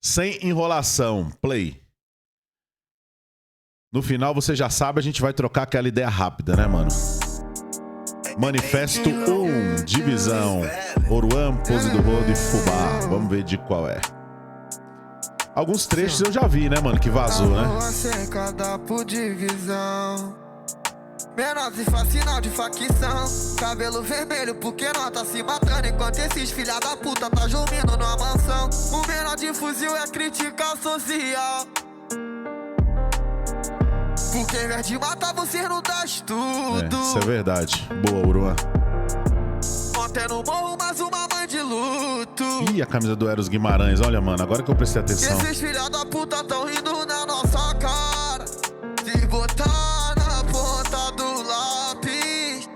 Sem enrolação. Play. No final, você já sabe, a gente vai trocar aquela ideia rápida, né, mano? Manifesto 1, Divisão. Oruan, Pose do Rodo e Fubá. Vamos ver de qual é. Alguns trechos eu já vi, né, mano, que vazou, né? Menor se faz sinal de facção. Cabelo vermelho porque nós tá se matando, enquanto esses filha da puta tá dormindo numa mansão. O menor de fuzil é crítica social, porque ao invés de matar você não dá tudo. Isso é verdade. Boa, Oruan. Ontem no morro mais uma mãe de luto. Ih, a camisa do Eros Guimarães. Olha, mano, agora que eu prestei atenção. Esses filha da puta tão rindo na nossa cara. Se botar na ponta do lápis,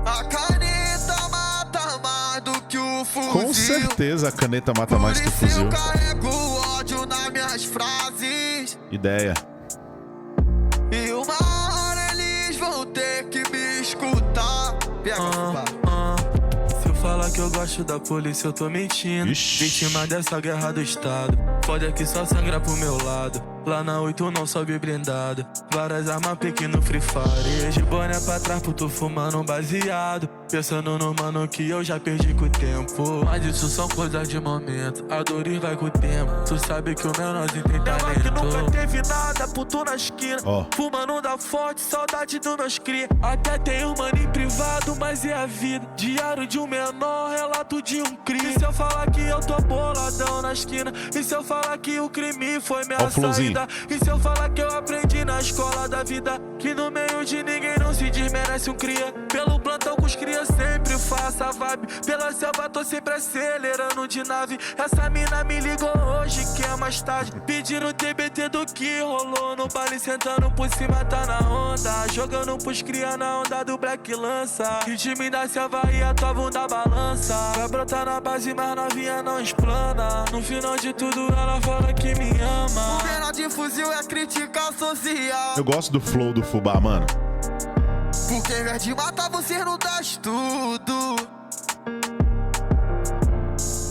a caneta mata mais do que o fuzil. Com certeza a caneta mata mais que o fuzil. Eu carrego ódio nas minhas frases. Ideia. E uma hora eles vão ter que me escutar. Se eu falar que eu gosto da polícia, eu tô mentindo. Ixi. Vítima dessa guerra do estado. Foda que só sangra pro meu lado. Lá na 8 não sobe blindado. Várias armas pequeno Free Fire. De boné pra trás, puto fumando um baseado. Pensando no mano que eu já perdi com o tempo. Mas isso são coisas de momento. A dor vai com o tempo. Tu sabe que o menorzinho tem talento. Que nunca teve nada, puto na esquina. Fumando da forte, saudade dos meus cria. Até tem um mano em privado, mas é a vida. Diário de um menor, relato de um crime. E se eu falar que eu tô boladão na esquina? E se eu falar que o crime foi minha saída? E se eu falar que eu aprendi na escola da vida que no meio de ninguém não se desmerece um cria? Pelo plantão com os cria sempre faço a vibe. Pela selva tô sempre acelerando de nave. Essa mina me ligou hoje que é mais tarde, pedindo TBT do que rolou no baile. Sentando por cima tá na onda, jogando pros cria na onda do Black Lança. Ritmo da selva e a tua bunda balança. Vai brotar na base mas novinha não explana. No final de tudo ela fala que me ama. O menor de fuzil é crítica social. Eu gosto do flow do Fubá, mano. Porque ao invés de matar você não dá tudo.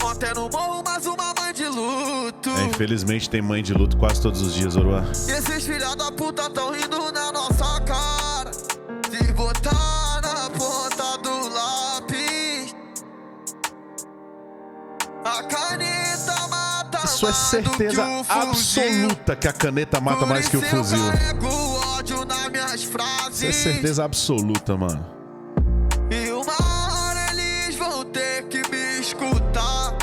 Ontem no morro mais uma mãe de luto. Infelizmente tem mãe de luto quase todos os dias, Oruan. Esses filha da puta tão rindo na nossa cara. Se botar na ponta do lápis, a caneta mata. Isso é certeza absoluta que a caneta mata mais que o fuzil. Isso é certeza absoluta, mano. E uma hora eles vão ter que me escutar.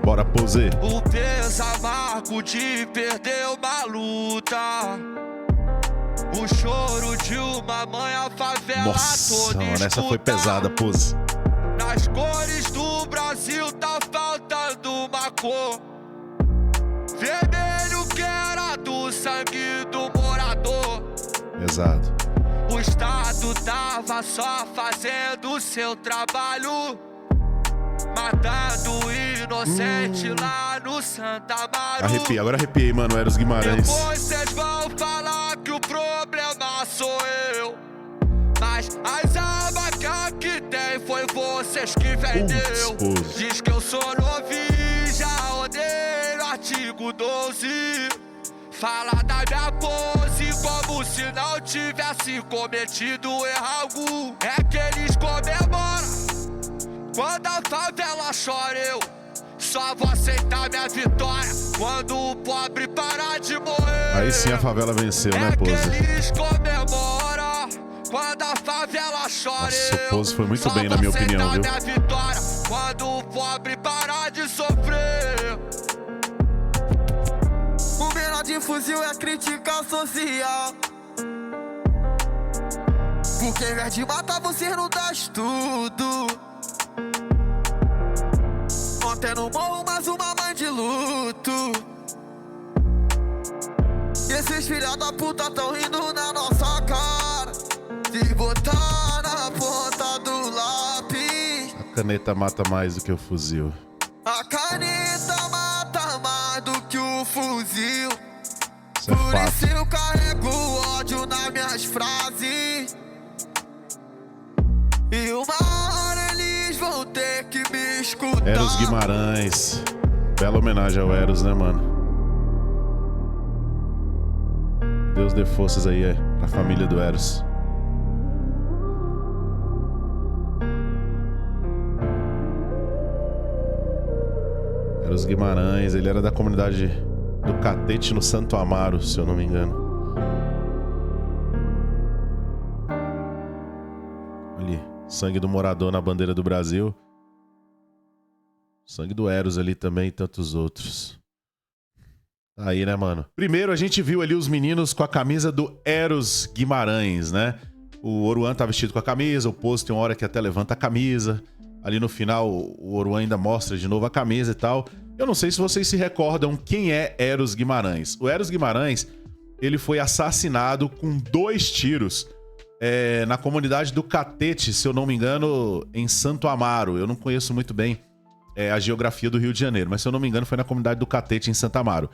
Bora, Pose. O peso amargo de perder uma luta. O choro de uma mãe, a favela Nossa, toda mano, essa escuta. foi pesada, Pose. Nas cores do Brasil tá faltando uma cor. Vermelho que era do sangue do morador. Exato. O Estado tava só fazendo o seu trabalho, matando inocente lá no Santa Amaro. Arrepiei, agora arrepiei, mano, Eros Guimarães. Depois vocês vão falar que o problema sou eu, mas as armas que aqui tem foi vocês que vendeu. Diz que eu sou novinho, já odeio artigo 12. Fala da minha pose como se não tivesse cometido erro algum. É que eles comemoram quando a favela chora. Eu só vou aceitar minha vitória quando o pobre parar de morrer. Aí sim a favela venceu, né, Pose? É que eles comemoram quando a favela chora. Nossa, o Pose foi muito bem, na minha opinião, viu? Minha vitória quando o pobre parar de sofrer. O menor de fuzil é crítica social, porque ao invés de matar você não dá tudo. Ontem no morro mais uma mãe de luto. Esses filha da puta tão rindo na nossa cara. Se botar na ponta do lápis, A caneta mata mais do que o fuzil. a caneta mata mais do que o fuzil. Isso é Por fato. isso eu carrego ódio nas minhas frases. E uma hora eles vão ter que me escutar. Eros Guimarães. Bela homenagem ao Eros, né, mano? Deus dê forças aí pra família do Eros. Eros Guimarães, ele era da comunidade do Catete no Santo Amaro, se eu não me engano. Ali, sangue do morador na bandeira do Brasil. Sangue do Eros ali também e tantos outros. Tá aí, né, mano? Primeiro a gente viu ali os meninos com a camisa do Eros Guimarães, né? O Oruan tá vestido com a camisa, o Pose tem uma hora que até levanta a camisa. Ali no final o Oruan ainda mostra de novo a camisa e tal. Eu não sei se vocês se recordam quem é Eros Guimarães. O Eros Guimarães, ele foi assassinado com 2 tiros na comunidade do Catete, se eu não me engano, em Santo Amaro. Eu não conheço muito bem a geografia do Rio de Janeiro, mas se eu não me engano foi na comunidade do Catete, em Santo Amaro.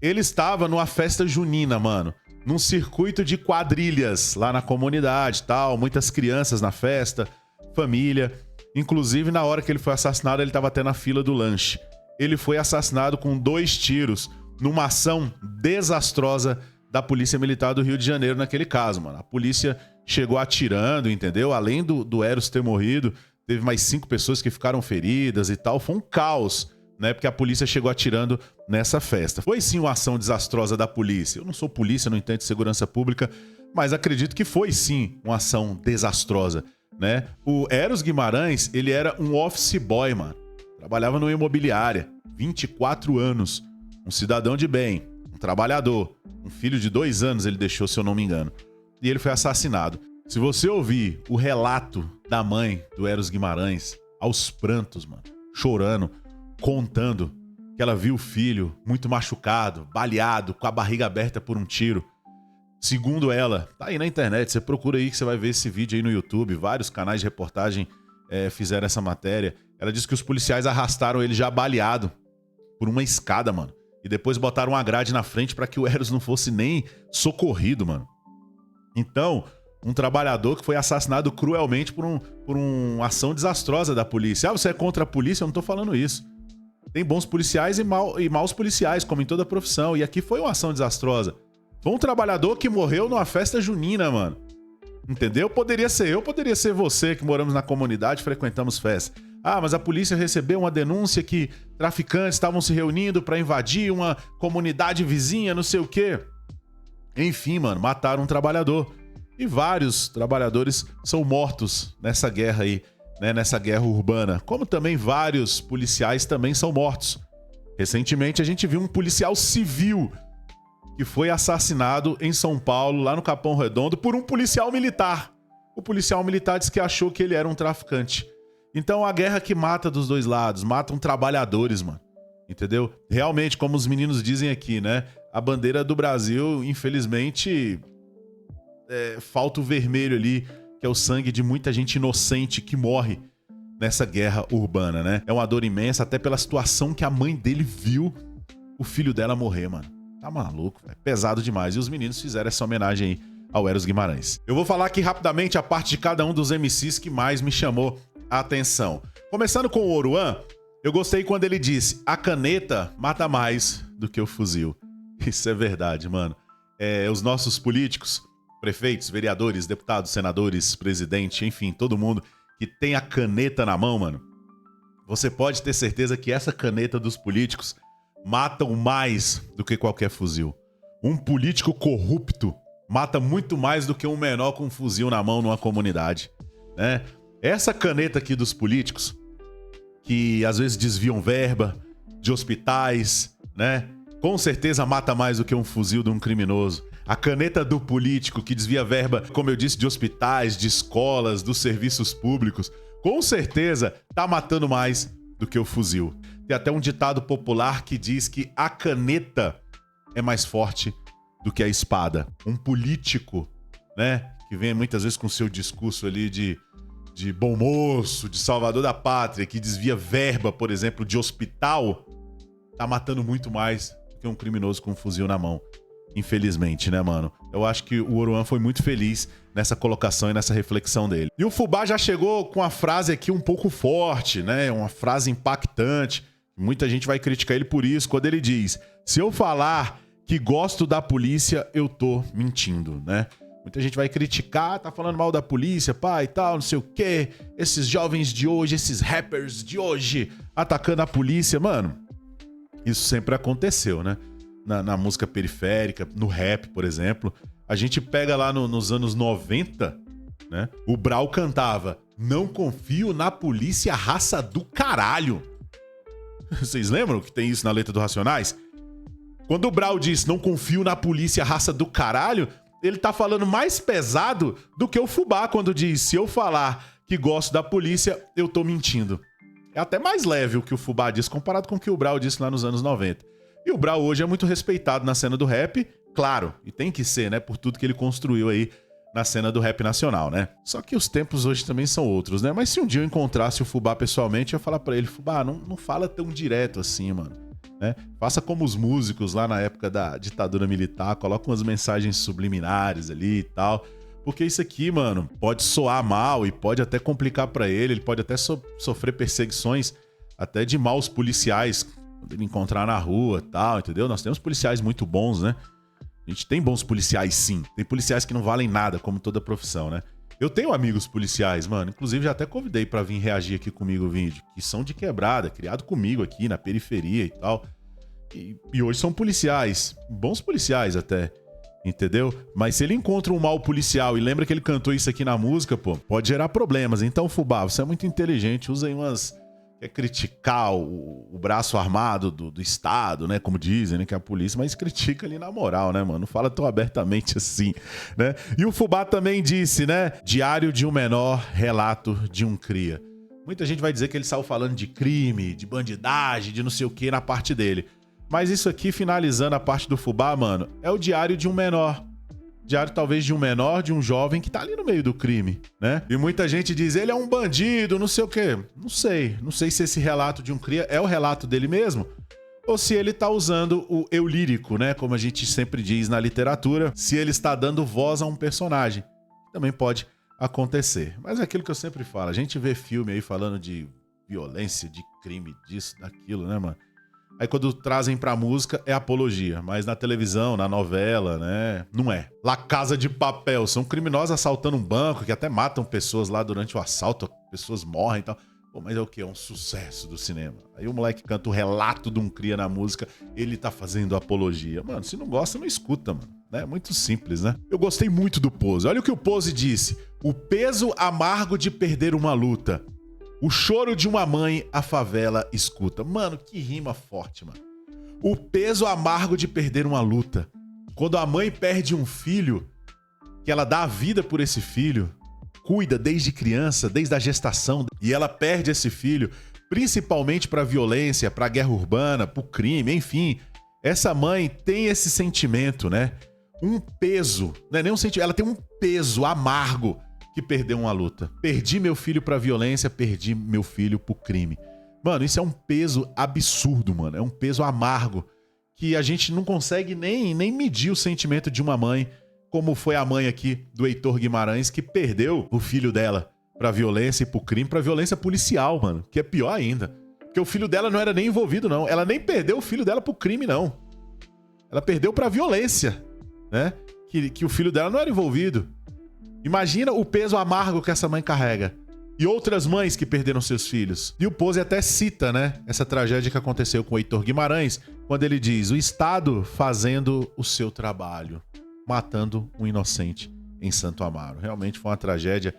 Ele estava numa festa junina, mano, num circuito de quadrilhas lá na comunidade e tal, muitas crianças na festa, família. Inclusive, na hora que ele foi assassinado, ele estava até na fila do lanche. Ele foi assassinado com 2 tiros numa ação desastrosa da Polícia Militar do Rio de Janeiro naquele caso, mano. A polícia chegou atirando, entendeu? Além do Eros ter morrido, teve mais 5 pessoas que ficaram feridas e tal. Foi um caos, né? Porque a polícia chegou atirando nessa festa. Foi sim uma ação desastrosa da polícia. Eu não sou polícia, não entendo de segurança pública, mas acredito que foi sim uma ação desastrosa, né? O Eros Guimarães, ele era um office boy, mano. Trabalhava numa imobiliária, 24 anos, um cidadão de bem, um trabalhador, um filho de 2 anos ele deixou, se eu não me engano. E ele foi assassinado. Se você ouvir o relato da mãe do Eros Guimarães, aos prantos, mano, chorando, contando que ela viu o filho muito machucado, baleado, com a barriga aberta por um tiro. Segundo ela, tá aí na internet, você procura aí que você vai ver esse vídeo aí no YouTube, vários canais de reportagem fizeram essa matéria. Ela disse que os policiais arrastaram ele já baleado por uma escada, mano. E depois botaram uma grade na frente pra que o Eros não fosse nem socorrido, mano. Então, um trabalhador que foi assassinado cruelmente por uma ação desastrosa da polícia. Ah, você é contra a polícia? Eu não tô falando isso. Tem bons policiais e maus policiais, como em toda profissão. E aqui foi uma ação desastrosa. Foi um trabalhador que morreu numa festa junina, mano. Entendeu? Poderia ser eu, poderia ser você que moramos na comunidade, frequentamos festa. Ah, mas a polícia recebeu uma denúncia que traficantes estavam se reunindo pra invadir uma comunidade vizinha, não sei o quê. Enfim, mano, mataram um trabalhador. E vários trabalhadores são mortos nessa guerra aí, né? Nessa guerra urbana. Como também vários policiais também são mortos. Recentemente a gente viu um policial civil que foi assassinado em São Paulo, lá no Capão Redondo, por um policial militar. O policial militar disse que achou que ele era um traficante. Então a guerra que mata dos dois lados, matam trabalhadores, mano. Entendeu? Realmente, como os meninos dizem aqui, né? A bandeira do Brasil, infelizmente, falta o vermelho ali, que é o sangue de muita gente inocente que morre nessa guerra urbana, né? É uma dor imensa, até pela situação que a mãe dele viu o filho dela morrer, mano. Tá maluco, velho. Pesado demais. E os meninos fizeram essa homenagem aí ao Eros Guimarães. Eu vou falar aqui rapidamente a parte de cada um dos MCs que mais me chamou a atenção. Começando com o Oruan, eu gostei quando ele disse: a caneta mata mais do que o fuzil. Isso é verdade, mano. Os nossos políticos, prefeitos, vereadores, deputados, senadores, presidente, enfim, todo mundo que tem a caneta na mão, mano, você pode ter certeza que essa caneta dos políticos matam mais do que qualquer fuzil. Um político corrupto mata muito mais do que um menor com um fuzil na mão numa comunidade, né? Essa caneta aqui dos políticos, que às vezes desviam verba de hospitais, né? Com certeza mata mais do que um fuzil de um criminoso. A caneta do político que desvia verba, como eu disse, de hospitais, de escolas, dos serviços públicos, com certeza tá matando mais do que o fuzil. Tem até um ditado popular que diz que a caneta é mais forte do que a espada. Um político, né, que vem muitas vezes com seu discurso ali de bom moço, de salvador da pátria, que desvia verba, por exemplo, de hospital, tá matando muito mais do que um criminoso com um fuzil na mão. Infelizmente, né, mano? Eu acho que o Oruan foi muito feliz nessa colocação e nessa reflexão dele. E o Fubá já chegou com a frase aqui um pouco forte, né? Uma frase impactante, Muita gente vai criticar ele por isso, quando ele diz: se eu falar que gosto da polícia, eu tô mentindo, né? Muita gente vai criticar, tá falando mal da polícia, pai e tal, não sei o quê. Esses jovens de hoje, esses rappers de hoje, atacando a polícia. Mano, isso sempre aconteceu, né? Na música periférica, no rap, por exemplo. A gente pega lá nos anos 90, né? O Brau cantava: não confio na polícia, raça do caralho. Vocês lembram que tem isso na letra do Racionais? Quando o Brau diz não confio na polícia, raça do caralho, ele tá falando mais pesado do que o Fubá quando diz: se eu falar que gosto da polícia, eu tô mentindo. É até mais leve o que o Fubá diz comparado com o que o Brau disse lá nos anos 90. E o Brau hoje é muito respeitado na cena do rap, claro, e tem que ser, né, por tudo que ele construiu aí na cena do rap nacional, né? Só que os tempos hoje também são outros, né? Mas se um dia eu encontrasse o Fubá pessoalmente, eu ia falar pra ele: Fubá, não fala tão direto assim, mano. Né? Faça como os músicos lá na época da ditadura militar, coloca umas mensagens subliminares ali e tal, porque isso aqui, mano, pode soar mal e pode até complicar pra ele pode até sofrer perseguições até de maus policiais quando ele encontrar na rua e tal, entendeu? Nós temos policiais muito bons, né? A gente tem bons policiais, sim. Tem policiais que não valem nada, como toda profissão, né? Eu tenho amigos policiais, mano. Inclusive, já até convidei pra vir reagir aqui comigo o vídeo. Que são de quebrada, criado comigo aqui na periferia e tal. E hoje são policiais. Bons policiais até. Entendeu? Mas se ele encontra um mau policial e lembra que ele cantou isso aqui na música, pô, pode gerar problemas. Então, Fubá, você é muito inteligente. Usa aí umas... Quer criticar o braço armado do Estado, né? Como dizem, né? Que é a polícia. Mas critica ali na moral, né, mano? Não fala tão abertamente assim, né? E o Fubá também disse, né? Diário de um menor, relato de um cria. Muita gente vai dizer que ele saiu falando de crime, de bandidagem, de não sei o que na parte dele. Mas isso aqui, finalizando a parte do Fubá, mano, é o diário de um menor. Diário talvez de um menor, de um jovem que tá ali no meio do crime, né? E muita gente diz: ele é um bandido, não sei o quê. Não sei se esse relato de um cria é o relato dele mesmo, ou se ele tá usando o eu lírico, né? Como a gente sempre diz na literatura, se ele está dando voz a um personagem. Também pode acontecer. Mas é aquilo que eu sempre falo, a gente vê filme aí falando de violência, de crime, disso, daquilo, né, mano? Aí quando trazem pra música é apologia, mas na televisão, na novela, né, não é. La Casa de Papel, são criminosos assaltando um banco, que até matam pessoas lá durante o assalto, pessoas morrem e tal. Pô, mas é o quê? É um sucesso do cinema. Aí o moleque canta o relato de um cria na música, ele tá fazendo apologia. Mano, se não gosta, não escuta, mano. É muito simples, né? Eu gostei muito do Pose. Olha o que o Pose disse: o peso amargo de perder uma luta. O choro de uma mãe, a favela escuta. Mano, que rima forte, mano. O peso amargo de perder uma luta. Quando a mãe perde um filho, que ela dá a vida por esse filho, cuida desde criança, desde a gestação, e ela perde esse filho, principalmente pra violência, pra guerra urbana, pro crime, enfim. Essa mãe tem esse sentimento, né? Um peso, não é nem um sentimento, ela tem um peso amargo que perdeu uma luta. Perdi meu filho pra violência, perdi meu filho pro crime. Mano, isso é um peso absurdo, mano. É um peso amargo que a gente não consegue nem medir o sentimento de uma mãe, como foi a mãe aqui do Heitor Guimarães, que perdeu o filho dela pra violência e pro crime, pra violência policial, mano. Que é pior ainda. Porque o filho dela não era nem envolvido, não. Ela nem perdeu o filho dela pro crime, não. Ela perdeu pra violência, né? Que o filho dela não era envolvido. Imagina o peso amargo que essa mãe carrega. E outras mães que perderam seus filhos. E o Pose até cita, né, essa tragédia que aconteceu com o Heitor Guimarães, quando ele diz: o Estado fazendo o seu trabalho, matando um inocente em Santo Amaro. Realmente foi uma tragédia.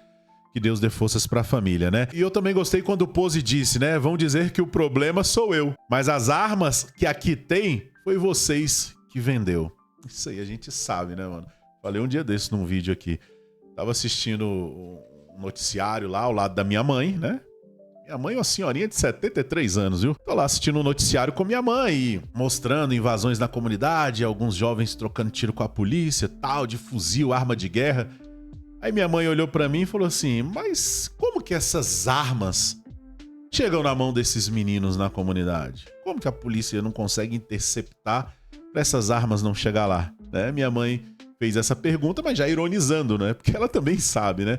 Que Deus dê forças pra família, né? E eu também gostei quando o Pose disse, né? Vão dizer que o problema sou eu, mas as armas que aqui tem, foi vocês que vendeu. Isso aí a gente sabe, né, mano? Falei um dia desse num vídeo aqui. Tava assistindo um noticiário lá ao lado da minha mãe, né? Minha mãe é uma senhorinha de 73 anos, viu? Tô lá assistindo um noticiário com minha mãe, mostrando invasões na comunidade, alguns jovens trocando tiro com a polícia, tal, de fuzil, arma de guerra. Aí minha mãe olhou pra mim e falou assim: mas como que essas armas chegam na mão desses meninos na comunidade? Como que a polícia não consegue interceptar pra essas armas não chegar lá? Né? Minha mãe fez essa pergunta, mas já ironizando, né? Porque ela também sabe, né?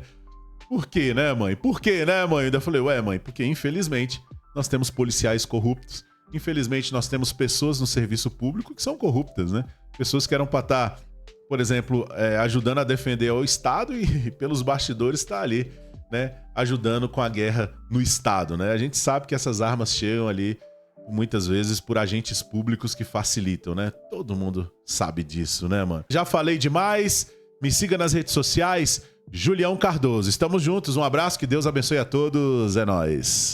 Por quê, né, mãe? Por quê, né, mãe? Eu ainda falei: ué, mãe, porque infelizmente nós temos policiais corruptos infelizmente, nós temos pessoas no serviço público que são corruptas, né? Pessoas que eram para estar, por exemplo, ajudando a defender o Estado e pelos bastidores está ali, né? Ajudando com a guerra no Estado, né? A gente sabe que essas armas chegam ali muitas vezes por agentes públicos que facilitam, né? Todo mundo sabe disso, né, mano? Já falei demais. Me siga nas redes sociais, Julião Cardoso. Estamos juntos. Um abraço, que Deus abençoe a todos. É nóis.